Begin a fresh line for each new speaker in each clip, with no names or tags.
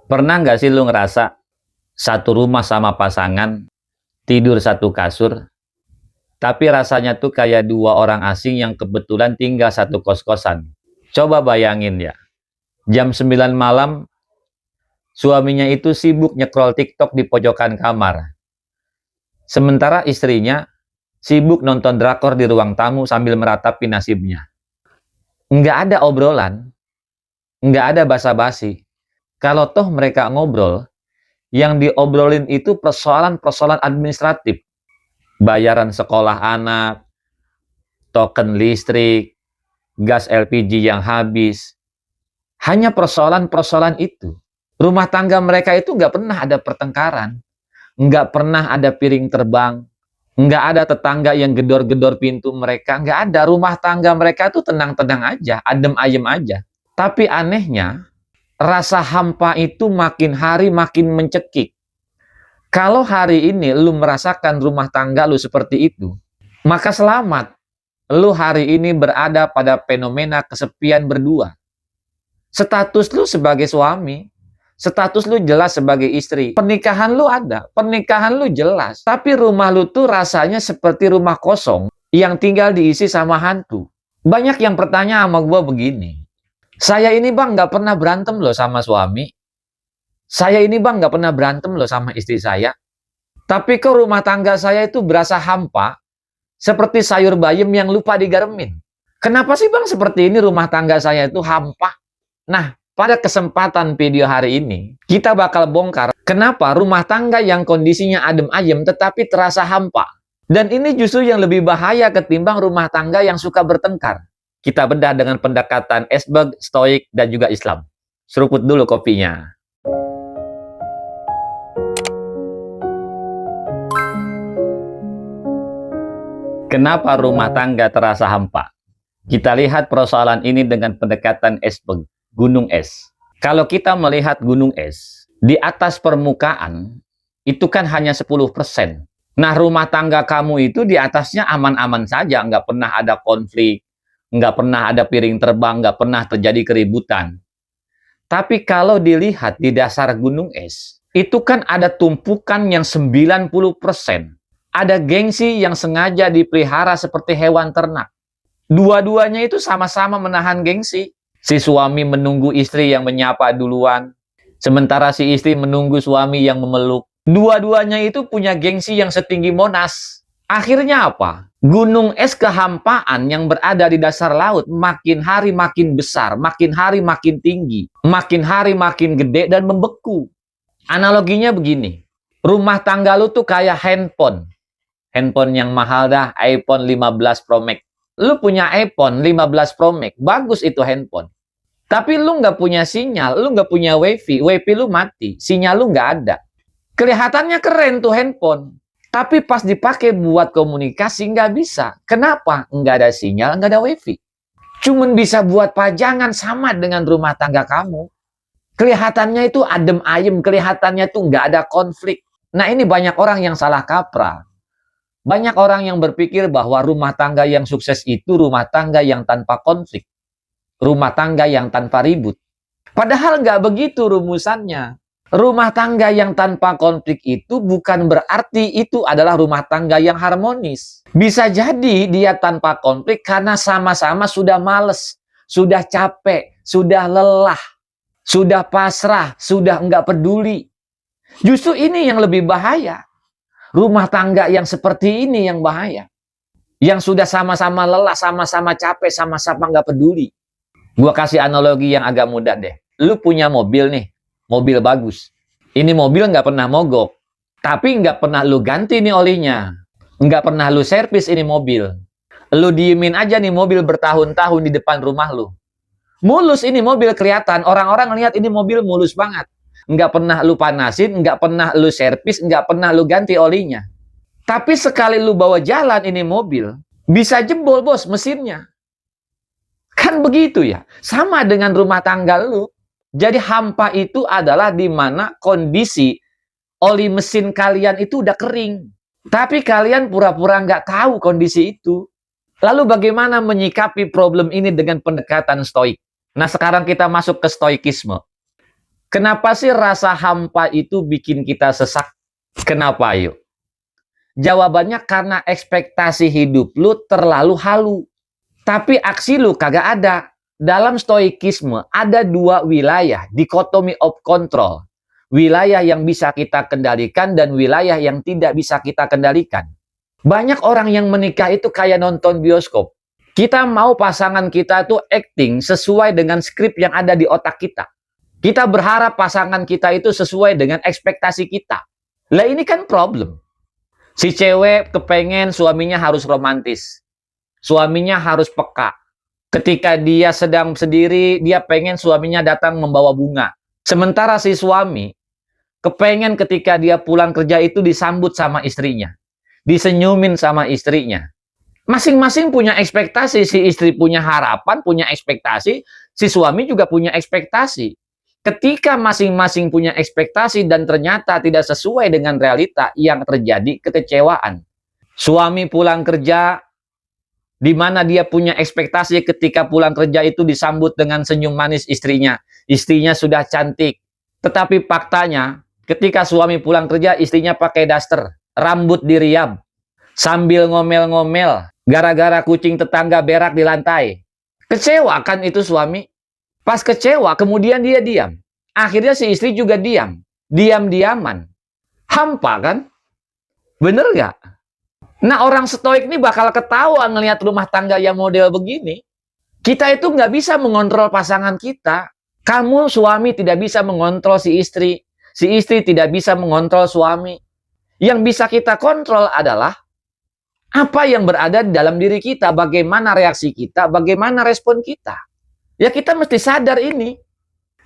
Pernah nggak sih lu ngerasa satu rumah sama pasangan, tidur satu kasur, tapi rasanya tuh kayak dua orang asing yang kebetulan tinggal satu kos-kosan? Coba bayangin ya, jam 9 malam, suaminya itu sibuk nyekrol TikTok di pojokan kamar. Sementara istrinya sibuk nonton drakor di ruang tamu sambil meratapi nasibnya. Nggak ada obrolan, nggak ada basa-basi. Kalau toh mereka ngobrol, yang diobrolin itu persoalan-persoalan administratif. Bayaran sekolah anak, token listrik, gas LPG yang habis. Hanya persoalan-persoalan itu. Rumah tangga mereka itu nggak pernah ada pertengkaran. Nggak pernah ada piring terbang. Nggak ada tetangga yang gedor-gedor pintu mereka. Nggak ada. Rumah tangga mereka itu tenang-tenang aja, adem ayem aja. Tapi anehnya, rasa hampa itu makin hari makin mencekik. Kalau hari ini lu merasakan rumah tangga lu seperti itu, maka selamat. Lu hari ini berada pada fenomena kesepian berdua. Status lu sebagai suami, status lu jelas sebagai istri. Pernikahan lu ada, pernikahan lu jelas. Tapi rumah lu tuh rasanya seperti rumah kosong yang tinggal diisi sama hantu. Banyak yang bertanya sama gue begini, saya ini bang nggak pernah berantem loh sama suami. Saya ini bang nggak pernah berantem loh sama istri saya. Tapi kok rumah tangga saya itu berasa hampa, seperti sayur bayam yang lupa digaremin. Kenapa sih bang seperti ini rumah tangga saya itu hampa? Nah, pada kesempatan video hari ini, kita bakal bongkar kenapa rumah tangga yang kondisinya adem ayem tetapi terasa hampa. Dan ini justru yang lebih bahaya ketimbang rumah tangga yang suka bertengkar. Kita bedah dengan pendekatan Esberg, Stoik, dan juga Islam. Seruput dulu kopinya. Kenapa rumah tangga terasa hampa? Kita lihat persoalan ini dengan pendekatan Esberg, gunung es. Kalau kita melihat gunung es, di atas permukaan, itu kan hanya 10%. Nah, rumah tangga kamu itu di atasnya aman-aman saja, nggak pernah ada konflik, nggak pernah ada piring terbang, nggak pernah terjadi keributan. Tapi kalau dilihat di dasar gunung es, itu kan ada tumpukan yang 90%. Ada gengsi yang sengaja dipelihara seperti hewan ternak. Dua-duanya itu sama-sama menahan gengsi. Si suami menunggu istri yang menyapa duluan, sementara si istri menunggu suami yang memeluk. Dua-duanya itu punya gengsi yang setinggi Monas. Akhirnya apa? Gunung es kehampaan yang berada di dasar laut makin hari makin besar, makin hari makin tinggi, makin hari makin gede dan membeku. Analoginya begini, rumah tangga lu tuh kayak handphone. Handphone yang mahal dah, iPhone 15 Pro Max. Lu punya iPhone 15 Pro Max, bagus itu handphone. Tapi lu nggak punya sinyal, lu nggak punya wifi lu mati, sinyal lu nggak ada. Kelihatannya keren tuh handphone. Tapi pas dipakai buat komunikasi nggak bisa. Kenapa? Nggak ada sinyal, nggak ada wifi. Cuman bisa buat pajangan sama dengan rumah tangga kamu. Kelihatannya itu adem ayem, kelihatannya tuh nggak ada konflik. Nah ini banyak orang yang salah kaprah. Banyak orang yang berpikir bahwa rumah tangga yang sukses itu rumah tangga yang tanpa konflik. Rumah tangga yang tanpa ribut. Padahal nggak begitu rumusannya. Rumah tangga yang tanpa konflik itu bukan berarti itu adalah rumah tangga yang harmonis. Bisa jadi dia tanpa konflik karena sama-sama sudah males, sudah capek, sudah lelah, sudah pasrah, sudah nggak peduli. Justru ini yang lebih bahaya. Rumah tangga yang seperti ini yang bahaya. Yang sudah sama-sama lelah, sama-sama capek, sama-sama nggak peduli. Gua kasih analogi yang agak mudah deh. Lu punya mobil nih, mobil bagus. Ini mobil nggak pernah mogok. Tapi nggak pernah lu ganti nih olinya. Nggak pernah lu servis ini mobil. Lu diemin aja nih mobil bertahun-tahun di depan rumah lu. Mulus ini mobil kelihatan. Orang-orang lihat ini mobil mulus banget. Nggak pernah lu panasin, nggak pernah lu servis, nggak pernah lu ganti olinya. Tapi sekali lu bawa jalan ini mobil, bisa jebol bos mesinnya. Kan begitu ya. Sama dengan rumah tangga lu. Jadi hampa itu adalah di mana kondisi oli mesin kalian itu udah kering. Tapi kalian pura-pura nggak tahu kondisi itu. Lalu bagaimana menyikapi problem ini dengan pendekatan stoik? Nah sekarang kita masuk ke stoikisme. Kenapa sih rasa hampa itu bikin kita sesak? Kenapa yuk? Jawabannya karena ekspektasi hidup lu terlalu halu. Tapi aksi lu kagak ada. Dalam stoikisme ada dua wilayah, dikotomi of control. Wilayah yang bisa kita kendalikan dan wilayah yang tidak bisa kita kendalikan. Banyak orang yang menikah itu kayak nonton bioskop. Kita mau pasangan kita tuh acting sesuai dengan skrip yang ada di otak kita. Kita berharap pasangan kita itu sesuai dengan ekspektasi kita. Lah ini kan problem. Si cewek kepengen suaminya harus romantis. Suaminya harus peka. Ketika dia sedang sendiri, dia pengen suaminya datang membawa bunga. Sementara si suami kepengen ketika dia pulang kerja itu disambut sama istrinya. Disenyumin sama istrinya. Masing-masing punya ekspektasi. Si istri punya harapan, punya ekspektasi. Si suami juga punya ekspektasi. Ketika masing-masing punya ekspektasi dan ternyata tidak sesuai dengan realita, yang terjadi kekecewaan. Suami pulang kerja, di mana dia punya ekspektasi ketika pulang kerja itu disambut dengan senyum manis istrinya. Istrinya sudah cantik. Tetapi faktanya, ketika suami pulang kerja, istrinya pakai daster, rambut diriab, sambil ngomel-ngomel, gara-gara kucing tetangga berak di lantai. Kecewa kan itu suami? Pas kecewa, kemudian dia diam. Akhirnya si istri juga diam. Diam-diaman. Hampa kan? Bener nggak? Nah, orang stoik ini bakal ketawa ngelihat rumah tangga yang model begini. Kita itu nggak bisa mengontrol pasangan kita. Kamu suami tidak bisa mengontrol si istri. Si istri tidak bisa mengontrol suami. Yang bisa kita kontrol adalah apa yang berada di dalam diri kita. Bagaimana reaksi kita, bagaimana respon kita. Ya kita mesti sadar ini.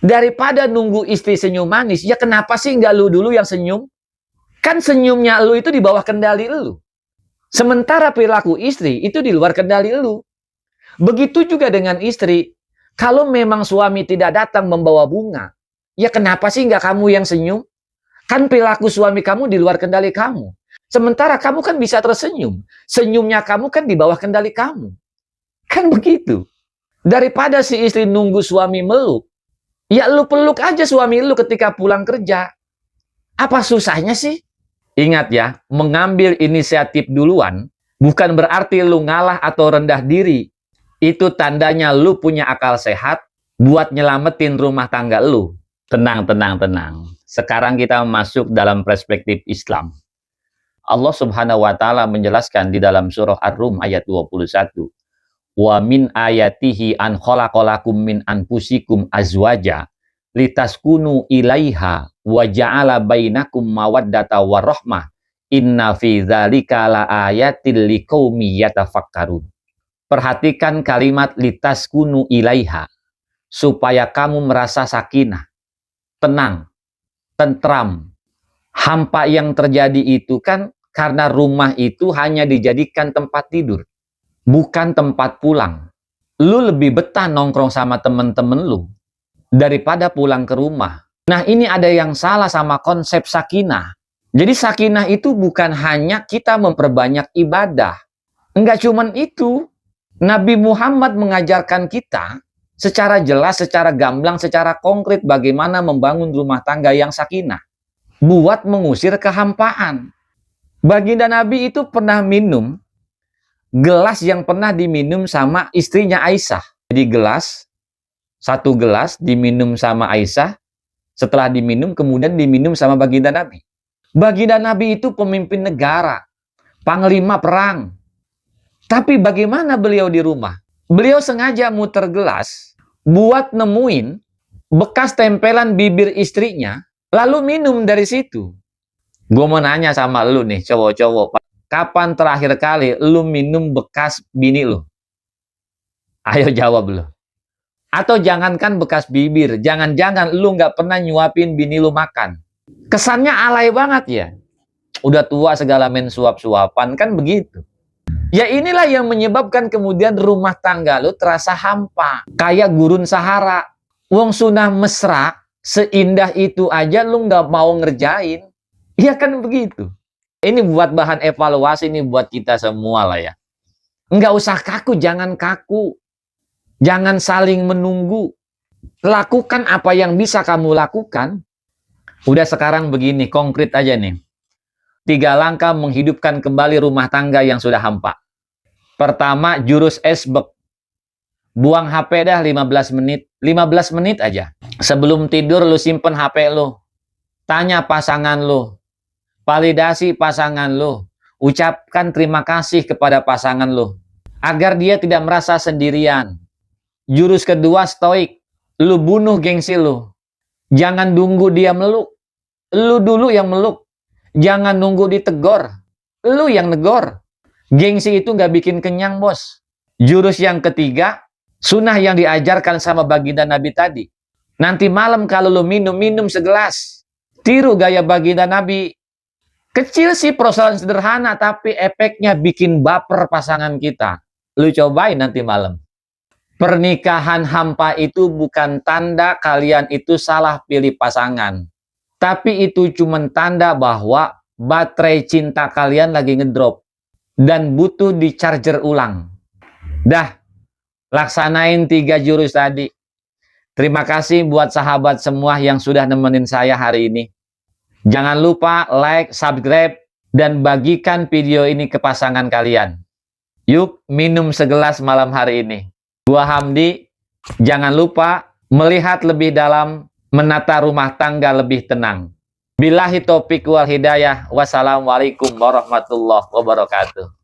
Daripada nunggu istri senyum manis, ya kenapa sih nggak lu dulu yang senyum? Kan senyumnya lu itu di bawah kendali lu. Sementara perilaku istri itu di luar kendali lu. Begitu juga dengan istri. Kalau memang suami tidak datang membawa bunga, ya kenapa sih nggak kamu yang senyum? Kan perilaku suami kamu di luar kendali kamu. Sementara kamu kan bisa tersenyum. Senyumnya kamu kan di bawah kendali kamu. Kan begitu. Daripada si istri nunggu suami meluk, ya lu peluk aja suami lu ketika pulang kerja. Apa susahnya sih? Ingat ya, mengambil inisiatif duluan bukan berarti lu ngalah atau rendah diri. Itu tandanya lu punya akal sehat buat nyelamatin rumah tangga lu. Tenang, tenang, tenang. Sekarang kita masuk dalam perspektif Islam. Allah Subhanahu wa taala menjelaskan di dalam surah Ar-Rum ayat 21. Wa min ayatihi an khalaqalakum min anfusikum azwaja litaskunu ilaiha wa ja'ala bainakum mawaddata warahmah inna fi dzalika laayatil liqaumi yatafakkarun. Perhatikan kalimat litaskunu ilaiha, supaya kamu merasa sakinah, tenang, tentram. Hampa yang terjadi itu kan karena rumah itu hanya dijadikan tempat tidur, bukan tempat pulang. Lu lebih betah nongkrong sama temen-temen lu daripada pulang ke rumah. Nah, ini ada yang salah sama konsep sakinah. Jadi sakinah itu bukan hanya kita memperbanyak ibadah. Enggak cuman itu. Nabi Muhammad mengajarkan kita secara jelas, secara gamblang, secara konkret bagaimana membangun rumah tangga yang sakinah. Buat mengusir kehampaan. Baginda Nabi itu pernah minum gelas yang pernah diminum sama istrinya Aisyah. Jadi satu gelas diminum sama Aisyah, setelah diminum kemudian diminum sama baginda Nabi. Baginda Nabi itu pemimpin negara, panglima perang. Tapi bagaimana beliau di rumah? Beliau sengaja muter gelas buat nemuin bekas tempelan bibir istrinya, lalu minum dari situ. Gue mau nanya sama lu nih, cowok-cowok, kapan terakhir kali lu minum bekas bini lu? Ayo jawab lu. Atau jangankan bekas bibir, jangan-jangan lu nggak pernah nyuapin bini lu makan. Kesannya alay banget ya. Udah tua segala main suap-suapan, kan begitu. Ya inilah yang menyebabkan kemudian rumah tangga lu terasa hampa. Kayak gurun Sahara. Wong sunah mesra, seindah itu aja lu nggak mau ngerjain. Ya kan begitu. Ini buat bahan evaluasi nih buat kita semua lah ya. Nggak usah kaku, jangan kaku. Jangan saling menunggu. Lakukan apa yang bisa kamu lakukan. Udah sekarang begini, konkret aja nih. 3 langkah menghidupkan kembali rumah tangga yang sudah hampa. Pertama, jurus esbek. Buang HP dah 15 menit. 15 menit aja. Sebelum tidur lu simpen HP lu. Tanya pasangan lu. Validasi pasangan lu. Ucapkan terima kasih kepada pasangan lu. Agar dia tidak merasa sendirian. Jurus kedua, stoik. Lu bunuh gengsi lu. Jangan tunggu dia meluk. Lu dulu yang meluk. Jangan nunggu ditegor. Lu yang negor. Gengsi itu nggak bikin kenyang, bos. Jurus yang ketiga, sunnah yang diajarkan sama baginda Nabi tadi. Nanti malam kalau lu minum segelas. Tiru gaya baginda Nabi. Kecil sih persoalan sederhana, tapi efeknya bikin baper pasangan kita. Lu cobain nanti malam. Pernikahan hampa itu bukan tanda kalian itu salah pilih pasangan. Tapi itu cuma tanda bahwa baterai cinta kalian lagi ngedrop. Dan butuh di charger ulang. Dah, laksanain 3 jurus tadi. Terima kasih buat sahabat semua yang sudah nemenin saya hari ini. Jangan lupa like, subscribe, dan bagikan video ini ke pasangan kalian. Yuk minum segelas malam hari ini. Gua Hamdi, jangan lupa melihat lebih dalam, menata rumah tangga lebih tenang. Billahi taufiq wal hidayah. Wassalamualaikum warahmatullahi wabarakatuh.